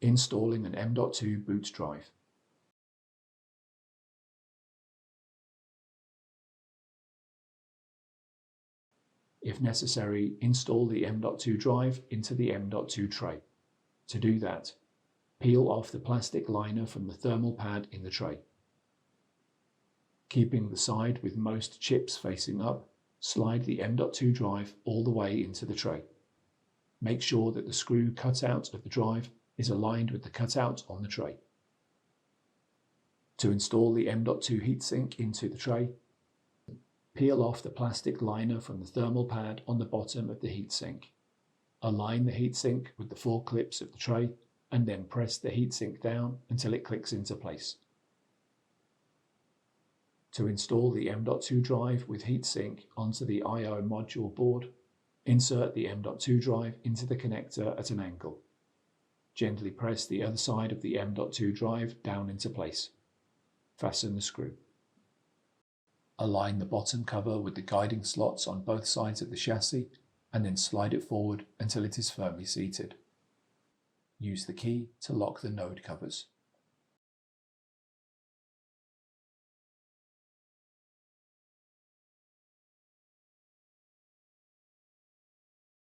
Installing an M.2 boot drive. If necessary, install the M.2 drive into the M.2 tray. To do that, peel off the plastic liner from the thermal pad in the tray. Keeping the side with most chips facing up, slide the M.2 drive all the way into the tray. Make sure that the screw cutout of the drive is aligned with the cutout on the tray. To install the M.2 heatsink into the tray, peel off the plastic liner from the thermal pad on the bottom of the heatsink. Align the heatsink with the 4 clips of the tray and then press the heatsink down until it clicks into place. To install the M.2 drive with heatsink onto the I/O module board, insert the M.2 drive into the connector at an angle. Gently press the other side of the M.2 drive down into place. Fasten the screw. Align the bottom cover with the guiding slots on both sides of the chassis and then slide it forward until it is firmly seated. Use the key to lock the node covers.